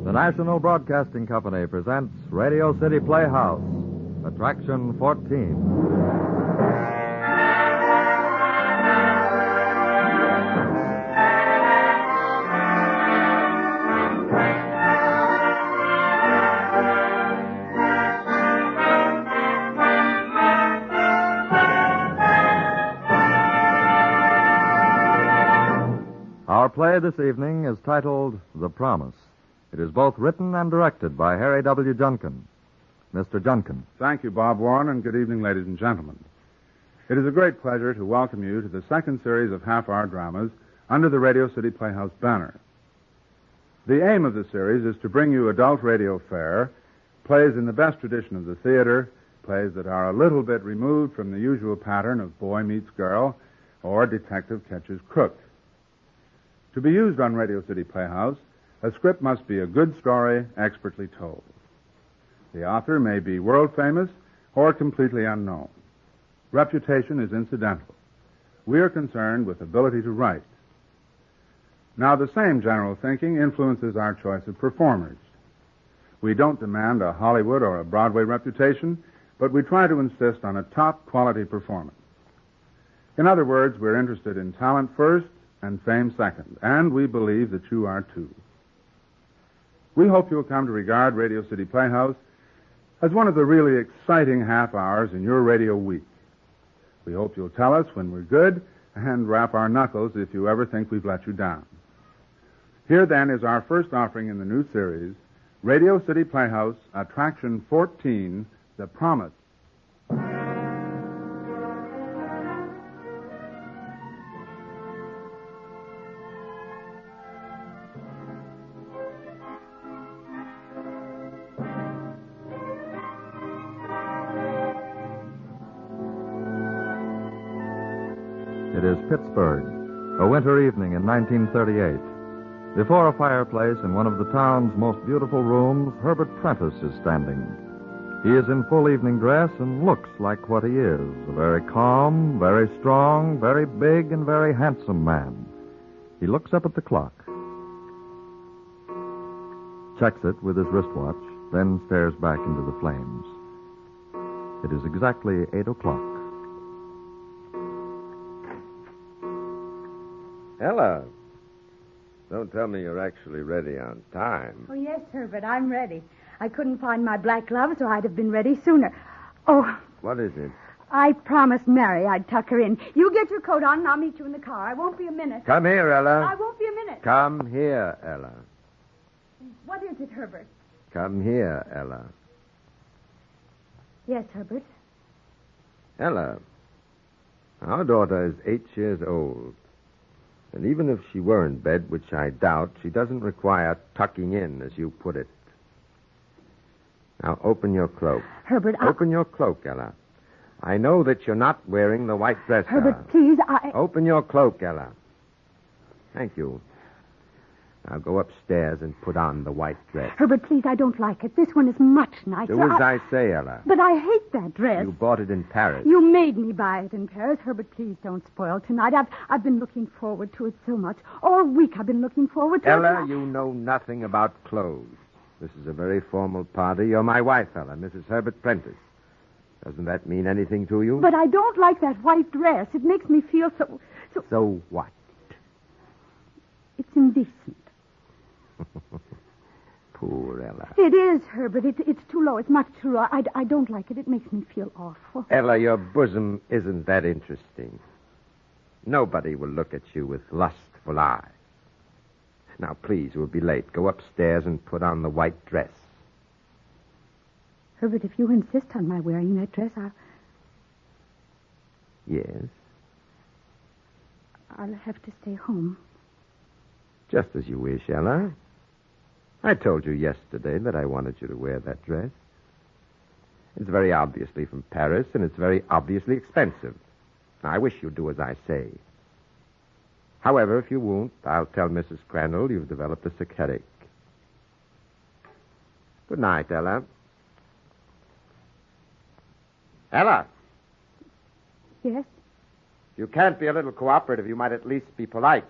The National Broadcasting Company presents Radio City Playhouse, Attraction 14. Our play this evening is titled The Promise. It is both written and directed by Harry W. Junkin. Mr. Junkin. Thank you, Bob Warren, and good evening, ladies and gentlemen. It is a great pleasure to welcome you to the second series of half-hour dramas under the Radio City Playhouse banner. The aim of the series is to bring you adult radio fare, plays in the best tradition of the theater, plays that are a little bit removed from the usual pattern of boy meets girl or detective catches crook. To be used on Radio City Playhouse, a script must be a good story, expertly told. The author may be world-famous or completely unknown. Reputation is incidental. We are concerned with ability to write. Now, the same general thinking influences our choice of performers. We don't demand a Hollywood or a Broadway reputation, but we try to insist on a top-quality performance. In other words, we're interested in talent first and fame second, and we believe that you are too. We hope you'll come to regard Radio City Playhouse as one of the really exciting half hours in your radio week. We hope you'll tell us when we're good and rap our knuckles if you ever think we've let you down. Here, then, is our first offering in the new series, Radio City Playhouse, Attraction 14, The Promise. It is Pittsburgh, a winter evening in 1938. Before a fireplace in one of the town's most beautiful rooms, Herbert Prentice is standing. He is in full evening dress and looks like what he is, a very calm, very strong, very big, and very handsome man. He looks up at the clock, checks it with his wristwatch, then stares back into the flames. It is exactly 8 o'clock. Ella, don't tell me you're actually ready on time. Oh, yes, Herbert, I'm ready. I couldn't find my black gloves, or I'd have been ready sooner. Oh. What is it? I promised Mary I'd tuck her in. You get your coat on, and I'll meet you in the car. I won't be a minute. Come here, Ella. I won't be a minute. Come here, Ella. What is it, Herbert? Come here, Ella. Yes, Herbert. Ella, our daughter is 8 years old. And even if she were in bed, which I doubt, she doesn't require tucking in, as you put it. Now, open your cloak. Herbert, Open your cloak, Ella. I know that you're not wearing the white dress. Herbert, please, Open your cloak, Ella. Thank you. Now go upstairs and put on the white dress. Herbert, please, I don't like it. This one is much nicer. Do as I say, Ella. But I hate that dress. You bought it in Paris. You made me buy it in Paris. Herbert, please don't spoil tonight. I've been looking forward to it so much. All week I've been looking forward to it. Ella, you know nothing about clothes. This is a very formal party. You're my wife, Ella, Mrs. Herbert Prentice. Doesn't that mean anything to you? But I don't like that white dress. It makes me feel so... So what? It's indecent. Poor Ella. It is, Herbert. It's too low. It's much too low. I don't like it. It makes me feel awful. Ella, your bosom isn't that interesting. Nobody will look at you with lustful eyes. Now, please, we'll be late. Go upstairs and put on the white dress. Herbert, if you insist on my wearing that dress, Yes? I'll have to stay home. Just as you wish, Ella. I told you yesterday that I wanted you to wear that dress. It's very obviously from Paris, and it's very obviously expensive. I wish you'd do as I say. However, if you won't, I'll tell Mrs. Crandall you've developed a sick headache. Good night, Ella. Ella! Yes? You can't be a little cooperative. You might at least be polite.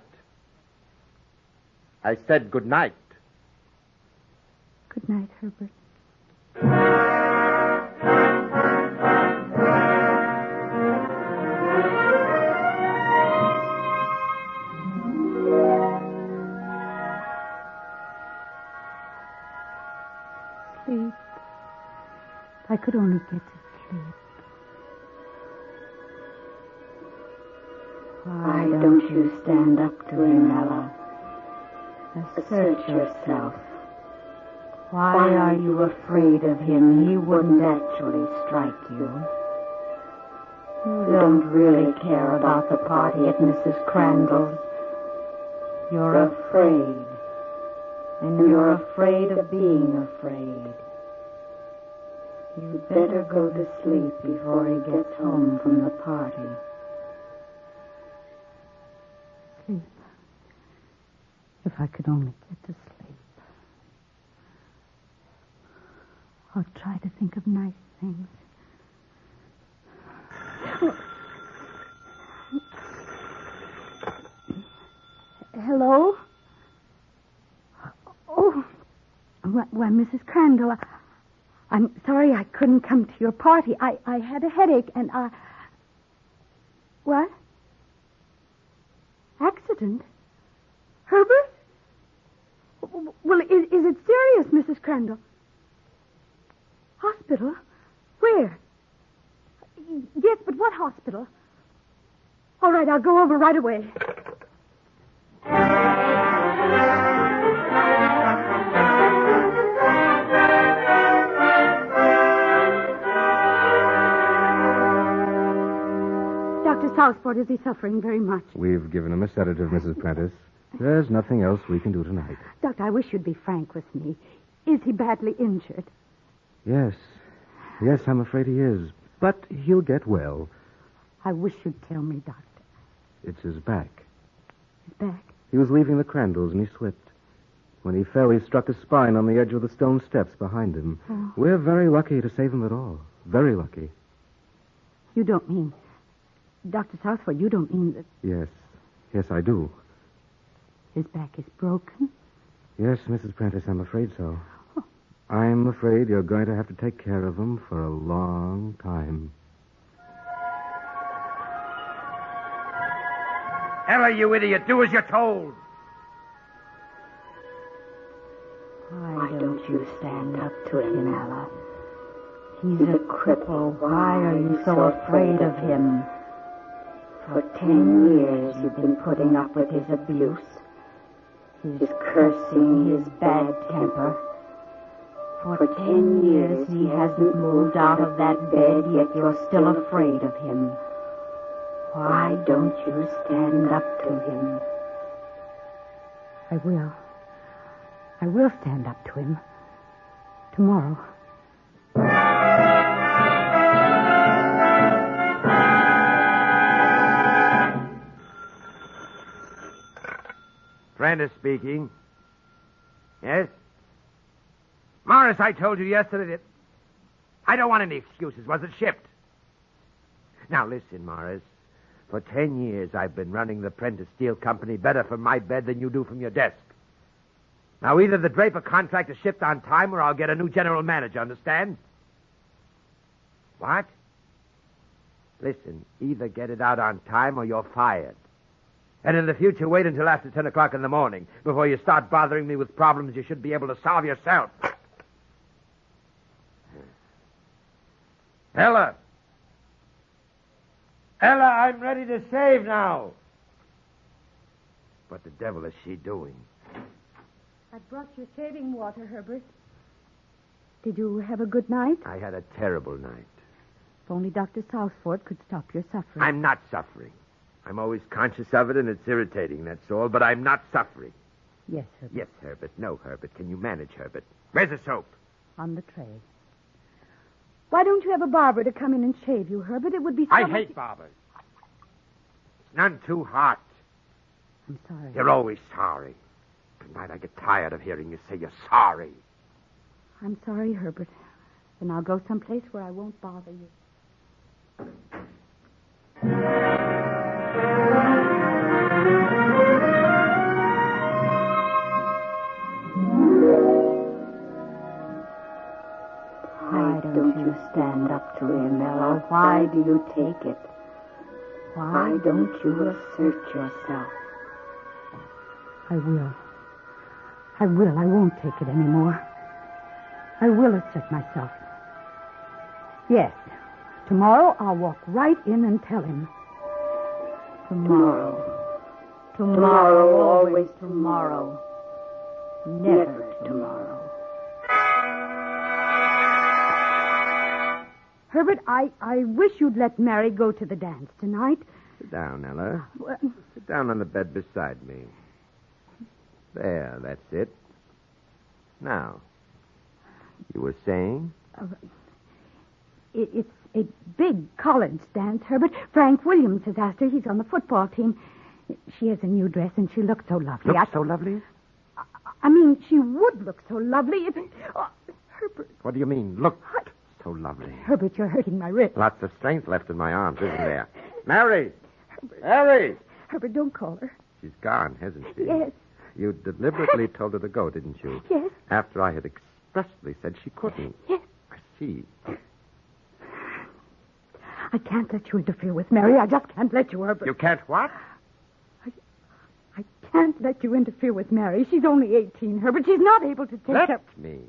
I said good night. Good night, Herbert. Sleep. If I could only get to sleep. Why don't you stand up to him, Ella? Assert yourself. Why are you afraid of him? He wouldn't actually strike you. You don't really care about the party at Mrs. Crandall's. You're afraid. And you're afraid of being afraid. You'd better go to sleep before he gets home from the party. Sleep. If I could only get to sleep. I'll try to think of nice things. Hello? Oh, why, Mrs. Crandall, I'm sorry I couldn't come to your party. I had a headache and I... What? Accident? Herbert? Well, is it serious, Mrs. Crandall? Hospital? Where? Yes, but what hospital? All right, I'll go over right away. Dr. Southport, is he suffering very much? We've given him a sedative, Mrs. Prentice. There's nothing else we can do tonight. Doctor, I wish you'd be frank with me. Is he badly injured? Yes. Yes, I'm afraid he is. But he'll get well. I wish you'd tell me, Doctor. It's his back. His back? He was leaving the Crandalls and he slipped. When he fell, he struck his spine on the edge of the stone steps behind him. Oh. We're very lucky to save him at all. Very lucky. You don't mean... Dr. Southport, you don't mean that... Yes. Yes, I do. His back is broken? Yes, Mrs. Prentice, I'm afraid so. Oh. I'm afraid you're going to have to take care of him for a long time. Ella, you idiot, do as you're told. Why don't you stand up to him, Ella? He's a cripple. Why are you so afraid of him? For 10 years you've been putting up with his abuse, his cursing, his bad temper. For 10 years he hasn't moved out of that bed, yet you're still afraid of him. Why don't you stand up to him? I will. I will stand up to him. Tomorrow. Prentice speaking. Yes? Morris, I told you yesterday that I don't want any excuses. Was it shipped? Now, listen, Morris. For 10 years, I've been running the Prentice Steel Company better from my bed than you do from your desk. Now, either the Draper contract is shipped on time or I'll get a new general manager, understand? What? Listen, either get it out on time or you're fired. And in the future, wait until after 10 o'clock in the morning before you start bothering me with problems you should be able to solve yourself. Ella! Ella, I'm ready to shave now. What the devil is she doing? I brought you shaving water, Herbert. Did you have a good night? I had a terrible night. If only Dr. Southport could stop your suffering. I'm not suffering. I'm always conscious of it, and it's irritating, that's all. But I'm not suffering. Yes, Herbert. Yes, Herbert. No, Herbert. Can you manage, Herbert? Where's the soap? On the tray. Why don't you have a barber to come in and shave you, Herbert? It would be so I much... hate barbers. It's none too hot. I'm sorry. You're always sorry. Tonight I get tired of hearing you say you're sorry. I'm sorry, Herbert. Then I'll go someplace where I won't bother you. Why do you take it? Why don't you assert yourself? I will. I won't take it anymore. I will assert myself. Yes. Tomorrow I'll walk right in and tell him. Tomorrow. Tomorrow, always tomorrow. Never tomorrow. Herbert, I wish you'd let Mary go to the dance tonight. Sit down, Ella. Well, Sit down on the bed beside me. There, that's it. Now, you were saying? It's a big college dance, Herbert. Frank Williams has asked her. He's on the football team. She has a new dress, and she looks so lovely. Looks so lovely? I mean, she would look so lovely if... Oh, Herbert. What do you mean, looked so lovely? Herbert, you're hurting my wrist. Lots of strength left in my arms, isn't there? Mary! Mary! Herbert, don't call her. She's gone, hasn't she? Yes. You deliberately told her to go, didn't you? Yes. After I had expressly said she couldn't. Yes. I see. I can't let you interfere with Mary. I just can't let you, Herbert. You can't what? I can't let you interfere with Mary. She's only 18, Herbert. She's not able to take Let care... me.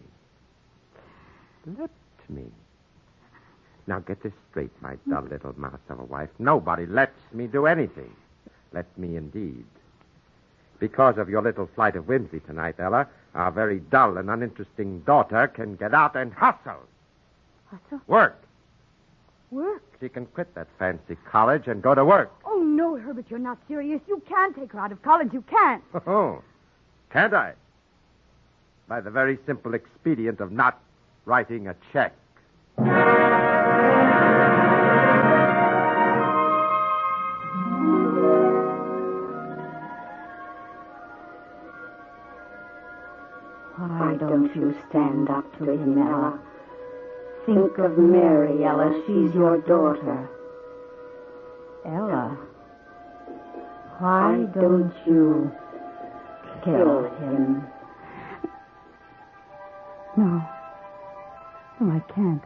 Let me. Now get this straight, my dull little mouse of a wife. Nobody lets me do anything. Let me indeed. Because of your little flight of whimsy tonight, Ella, our very dull and uninteresting daughter can get out and hustle. Hustle? Work. Work? She can quit that fancy college and go to work. Oh, no, Herbert, you're not serious. You can't take her out of college. You can't. Oh, can't I? By the very simple expedient of not writing a check. Why don't you stand up to him, Ella? Think of Mary, Ella. She's your daughter. Ella, why don't you kill him? No. No, I can't.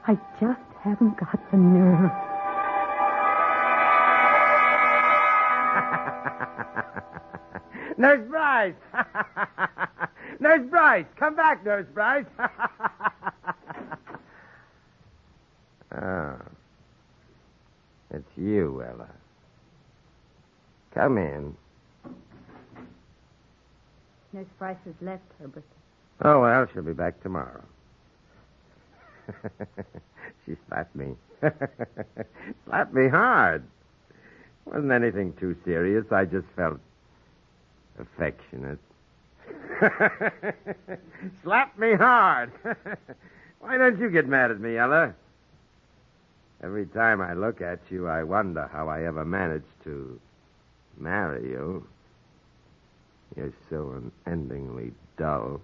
I just haven't got the nerve. Nurse Bryce! Nurse Bryce! Come back, Nurse Bryce! Oh. It's you, Ella. Come in. Nurse Bryce has left, Herbert. Oh, well, she'll be back tomorrow. She slapped me. Slapped me hard. Wasn't anything too serious. I just felt affectionate. Slapped me hard. Why don't you get mad at me, Ella? Every time I look at you, I wonder how I ever managed to marry you. You're so unendingly dull.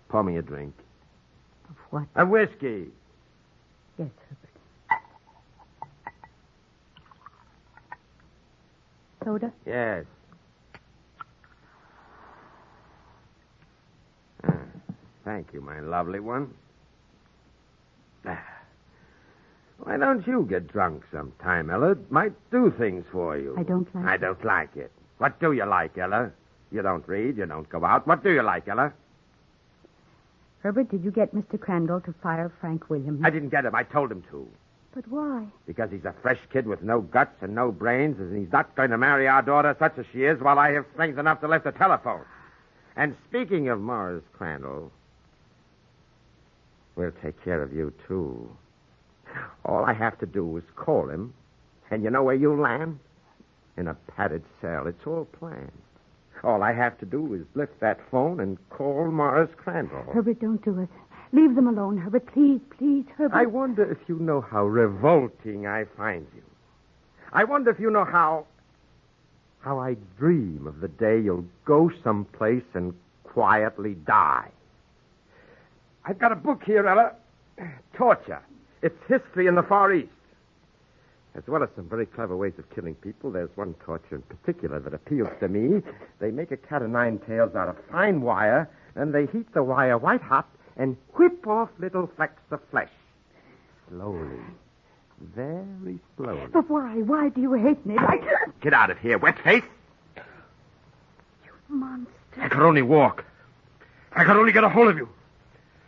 Pour me a drink. Of what? A whiskey. Yes, Herbert. Soda? Yes. Thank you, my lovely one. Why don't you get drunk sometime, Ella? It might do things for you. I don't like it. I don't like it. What do you like, Ella? You don't read, you don't go out. What do you like, Ella? Herbert, did you get Mr. Crandall to fire Frank Williams? I didn't get him. I told him to. But why? Because he's a fresh kid with no guts and no brains, and he's not going to marry our daughter, such as she is, while I have strength enough to lift a telephone. And speaking of Morris Crandall, we'll take care of you, too. All I have to do is call him, and you know where you'll land? In a padded cell. It's all planned. All I have to do is lift that phone and call Morris Crandall. Herbert, don't do it. Leave them alone, Herbert. Please, please, Herbert. I wonder if you know how revolting I find you. I wonder if you know how I dream of the day you'll go someplace and quietly die. I've got a book here, Ella. Torture. It's history in the Far East. As well as some very clever ways of killing people, there's one torture in particular that appeals to me. They make a cat o' nine tails out of fine wire, and they heat the wire white hot and whip off little flecks of flesh. Slowly. Very slowly. But why? Why do you hate me like that? Get out of here, wet face. You monster. I could only walk. I could only get a hold of you.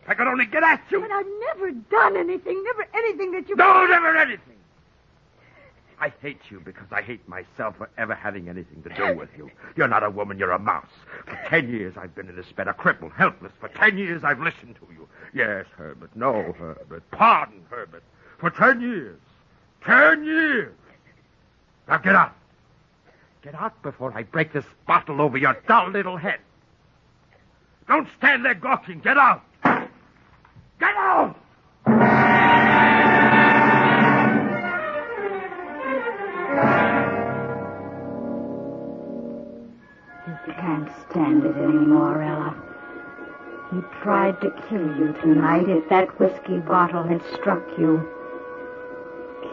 I could only get at you. But I've never done anything, never anything that you... No, never anything. I hate you because I hate myself for ever having anything to do with you. You're not a woman, you're a mouse. For 10 years I've been in this bed, a cripple, helpless. For 10 years I've listened to you. Yes, Herbert. No, Herbert. Pardon, Herbert. For 10 years. 10 years. Now get out. Get out before I break this bottle over your dull little head. Don't stand there gawking. Get out. Get out! You can't stand it anymore, Ella. He tried to kill you tonight if that whiskey bottle had struck you.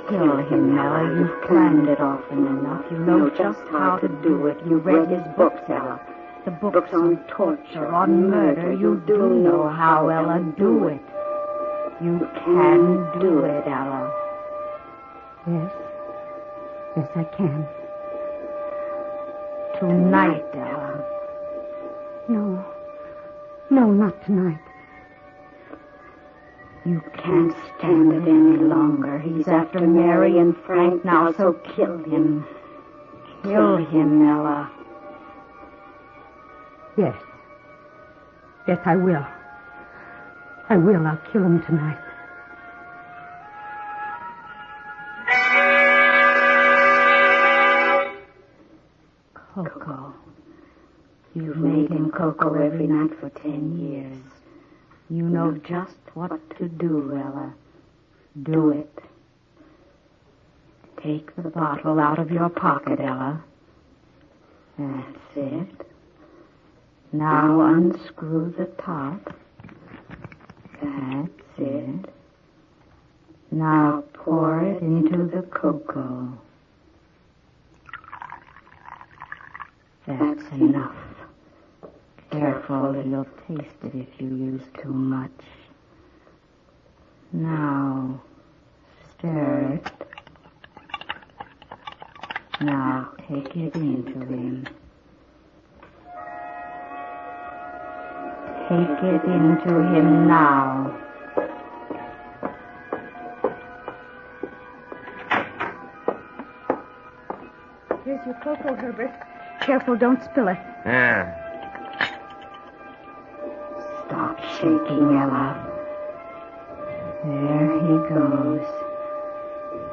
Kill him, Ella. You've planned it often enough. You know just how to do it. You read his books, Ella. The books on torture, on murder. You do know how, Ella. Do it. You can do it, Ella. Yes. Yes, I can. Tonight, Ella. No. No, not tonight. You can't stand it any longer. He's after Mary and Frank now, so kill him. Kill him, Ella. Yes. Yes, I will. I will. I'll kill him tonight. Coco. You've made him Coco every night for 10 years. You know just what to do, Ella. Do it. Take the bottle out of your pocket, Ella. That's it. Now unscrew the top. That's it. Now pour it into the cocoa. That's enough. Careful, you'll taste it if you use too much. Now, stir it. Now, take it into him. Take it into him now. Here's your cocoa, Herbert. Careful, don't spill it. Yeah. Stop shaking, Ella. There he goes.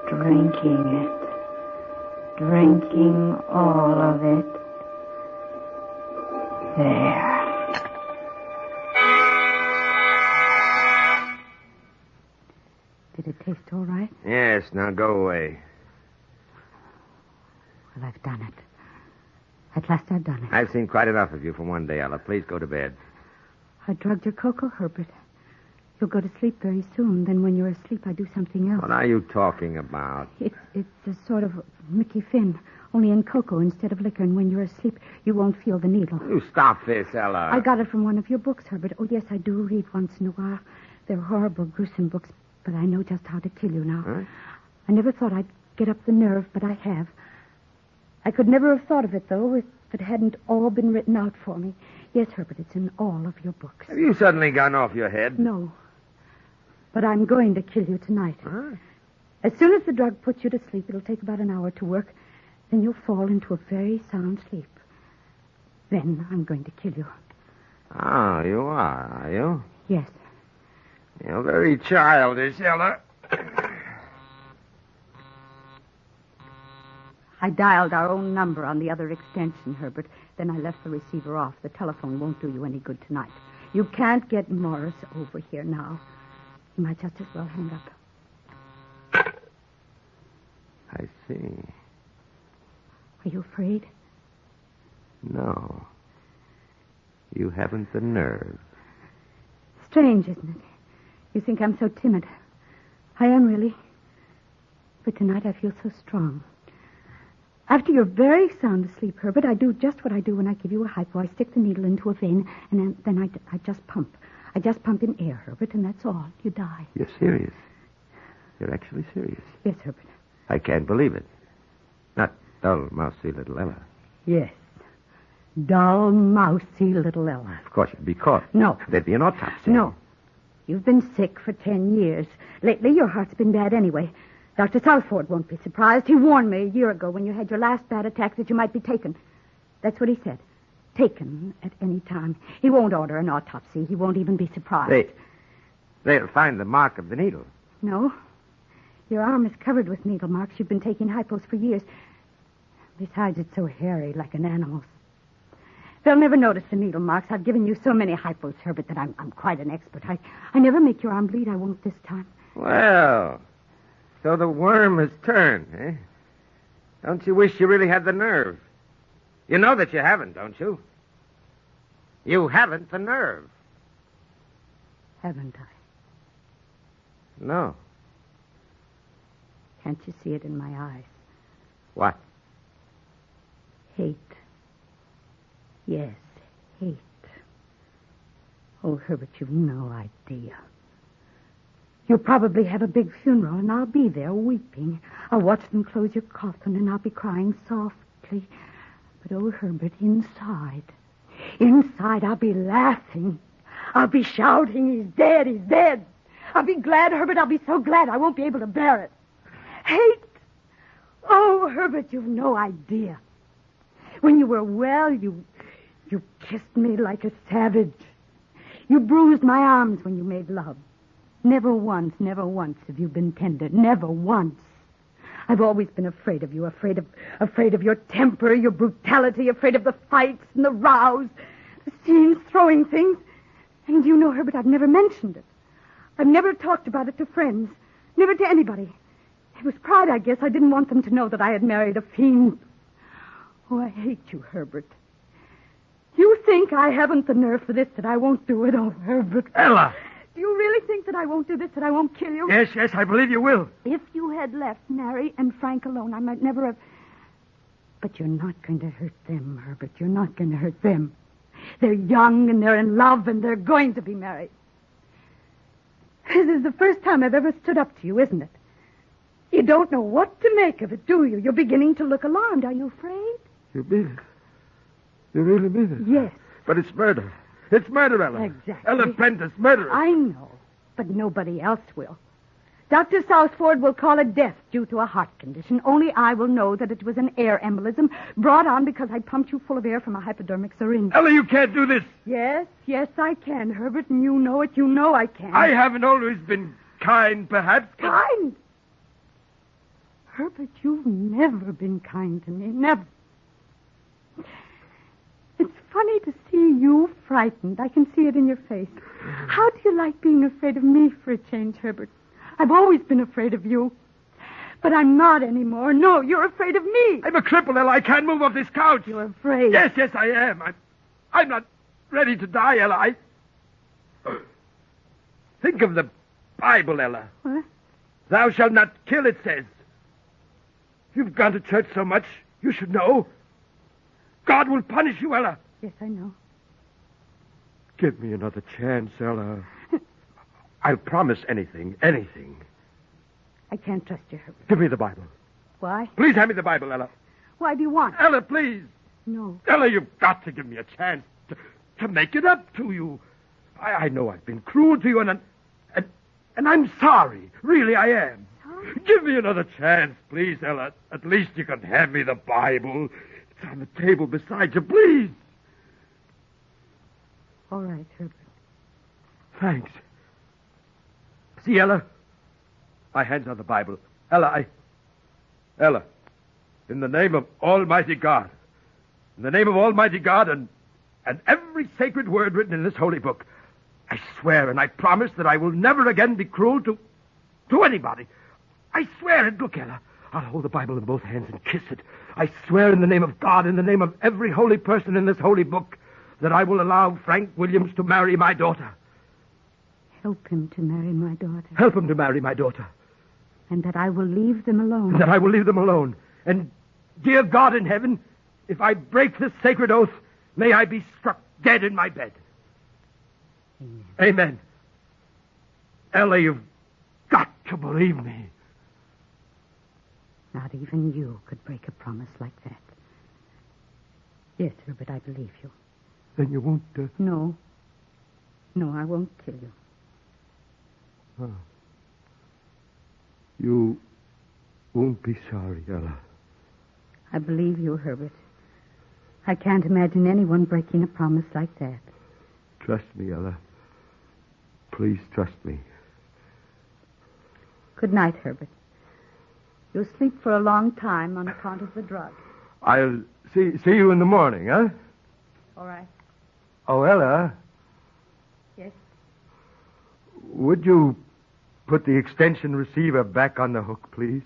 Drinking it. Drinking all of it. There. Did it taste all right? Yes, now go away. Well, I've done it. At last I've done it. I've seen quite enough of you for one day, Ella. Please go to bed. I drugged your cocoa, Herbert. You'll go to sleep very soon. Then when you're asleep, I do something else. What are you talking about? It's a sort of Mickey Finn, only in cocoa instead of liquor. And when you're asleep, you won't feel the needle. You stop this, Ella. I got it from one of your books, Herbert. Oh, yes, I do read once in a while. They're horrible, gruesome books, but I know just how to kill you now. Huh? I never thought I'd get up the nerve, but I have. I could never have thought of it, though, if it hadn't all been written out for me. Yes, Herbert, it's in all of your books. Have you suddenly gone off your head? No. But I'm going to kill you tonight. Huh? As soon as the drug puts you to sleep, it'll take about an hour to work. Then you'll fall into a very sound sleep. Then I'm going to kill you. Oh, you are you? Yes. You're very childish, Ella. I dialed our own number on the other extension, Herbert. Then I left the receiver off. The telephone won't do you any good tonight. You can't get Morris over here now. You might just as well hang up. I see. Are you afraid? No. You haven't the nerve. Strange, isn't it? You think I'm so timid. I am, really. But tonight I feel so strong. After you're very sound asleep, Herbert, I do just what I do when I give you a hypo. I stick the needle into a vein, and then I just pump. I just pump in air, Herbert, and that's all. You die. You're serious. You're actually serious. Yes, Herbert. I can't believe it. Not dull, mousy little Ella. Yes. Dull, mousy little Ella. Of course, you'd be caught. No. There'd be an autopsy. No. You've been sick for 10 years. Lately, your heart's been bad anyway. Dr. Southford won't be surprised. He warned me a year ago when you had your last bad attack that you might be taken. That's what he said. Taken at any time. He won't order an autopsy. He won't even be surprised. They'll find the mark of the needle. No. Your arm is covered with needle marks. You've been taking hypos for years. Besides, it's so hairy, like an animal's. They'll never notice the needle marks. I've given you so many hypos, Herbert, that I'm quite an expert. I never make your arm bleed. I won't this time. Well, so the worm has turned, eh? Don't you wish you really had the nerve? You know that you haven't, don't you? You haven't the nerve. Haven't I? No. Can't you see it in my eyes? What? Hate. Yes, hate. Oh, Herbert, you've no idea. You'll probably have a big funeral, and I'll be there weeping. I'll watch them close your coffin, and I'll be crying softly. But, oh, Herbert, inside I'll be laughing. I'll be shouting, he's dead, he's dead. I'll be glad, Herbert, I'll be so glad I won't be able to bear it. Hate. Oh, Herbert, you've no idea. When you were well, you kissed me like a savage. You bruised my arms when you made love. Never once have you been tender. Never once. I've always been afraid of you, afraid of your temper, your brutality, afraid of the fights and the rows, the scenes, throwing things. And you know, Herbert, I've never mentioned it. I've never talked about it to friends, never to anybody. It was pride, I guess. I didn't want them to know that I had married a fiend. Oh, I hate you, Herbert. You think I haven't the nerve for this, that I won't do it? Oh, Herbert. Ella! Do you really think that I won't do this, that I won't kill you? Yes, I believe you will. If you had left Mary and Frank alone, I might never have... But you're not going to hurt them, Herbert. You're not going to hurt them. They're young, and they're in love, and they're going to be married. This is the first time I've ever stood up to you, isn't it? You don't know what to make of it, do you? You're beginning to look alarmed. Are you afraid? You mean it? You really mean it? Yes. But it's murder. It's murder, Ella. Exactly. Ella Prentice, murder. I know, but nobody else will. Dr. Southford will call it death due to a heart condition. Only I will know that it was an air embolism brought on because I pumped you full of air from a hypodermic syringe. Ella, you can't do this. Yes, I can, Herbert, and you know it. You know I can. I haven't always been kind, perhaps. But... Kind? Herbert, you've never been kind to me. Never. It's funny to see you frightened. I can see it in your face. How do you like being afraid of me for a change, Herbert? I've always been afraid of you. But I'm not anymore. No, you're afraid of me. I'm a cripple, Ella. I can't move off this couch. You're afraid. Yes, I am. I'm not ready to die, Ella. Think of the Bible, Ella. What? Thou shalt not kill, it says. You've gone to church so much, you should know. God will punish you, Ella. Yes, I know. Give me another chance, Ella. I'll promise anything. I can't trust you, Herbert. Give me the Bible. Why? Please hand me the Bible, Ella. Why do you want it? Ella, please. No. Ella, you've got to give me a chance to make it up to you. I know I've been cruel to you, and I'm sorry. Really, I am. Sorry? Give me another chance, please, Ella. At least you can hand me the Bible. It's on the table beside you, please. All right, Herbert. Thanks. See, Ella? My hands on the Bible. Ella, in the name of Almighty God, and every sacred word written in this holy book, I swear and I promise that I will never again be cruel to anybody. I swear it. Look, Ella, I'll hold the Bible in both hands and kiss it. I swear in the name of God, in the name of every holy person in this holy book, that I will allow Frank Williams to marry my daughter. Help him to marry my daughter. Help him to marry my daughter. And that I will leave them alone. And that I will leave them alone. And, dear God in heaven, if I break this sacred oath, may I be struck dead in my bed. Amen. Amen. Ella, you've got to believe me. Not even you could break a promise like that. Yes, Herbert, I believe you. Then you won't... No. No, I won't kill you. Oh. You won't be sorry, Ella. I believe you, Herbert. I can't imagine anyone breaking a promise like that. Trust me, Ella. Please trust me. Good night, Herbert. You'll sleep for a long time on account of the drug. I'll see you in the morning, huh? All right. Oh, Ella. Yes? Would you put the extension receiver back on the hook, please?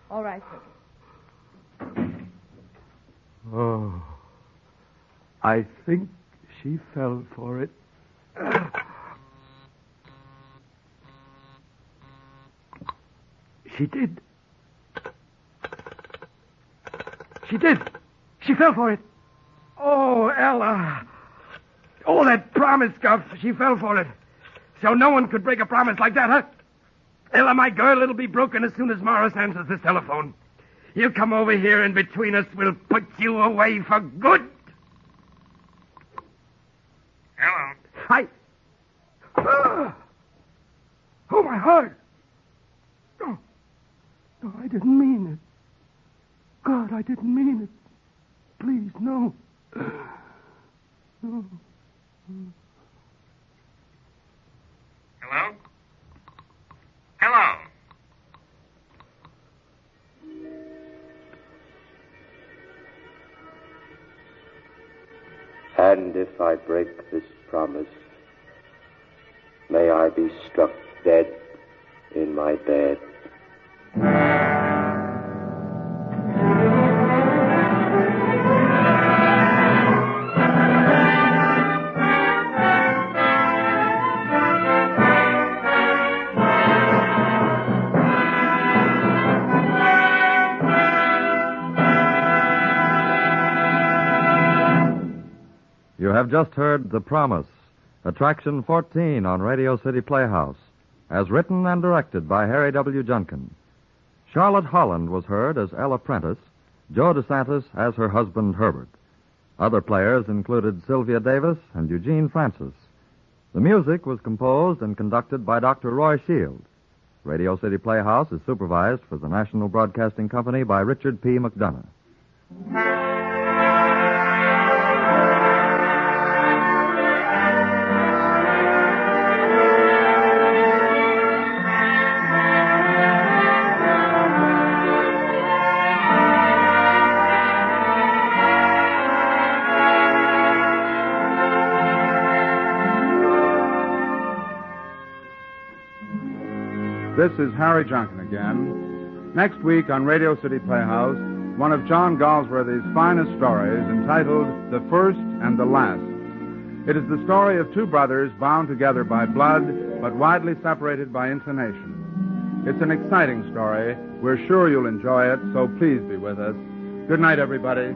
All right, Herbert. Oh. I think she fell for it. She did. She did. She fell for it. Oh, Ella. Oh, that promise scuff. She fell for it. So no one could break a promise like that, huh? Ella, my girl, it'll be broken as soon as Morris answers this telephone. He'll come over here, and between us, we'll put you away for good. Hello. Oh, my heart. Oh. No, I didn't mean it. God, I didn't mean it. Please, no. No. Hello? Hello? And if I break this promise, may I be struck dead in my bed. You have just heard The Promise, Attraction 14 on Radio City Playhouse, as written and directed by Harry W. Junkin. Charlotte Holland was heard as Ella Prentice, Joe DeSantis as her husband Herbert. Other players included Sylvia Davis and Eugene Francis. The music was composed and conducted by Dr. Roy Shield. Radio City Playhouse is supervised for the National Broadcasting Company by Richard P. McDonough. This is Harry Junkin again. Next week on Radio City Playhouse, one of John Galsworthy's finest stories entitled The First and the Last. It is the story of two brothers bound together by blood, but widely separated by inclination. It's an exciting story. We're sure you'll enjoy it, so please be with us. Good night, everybody.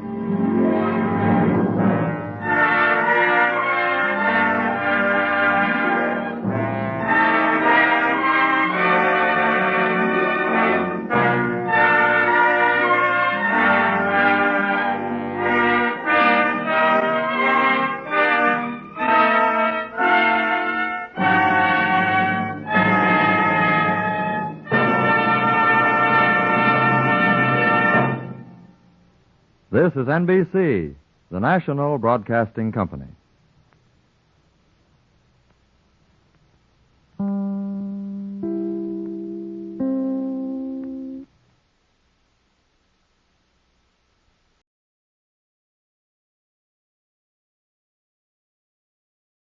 This is NBC, the National Broadcasting Company.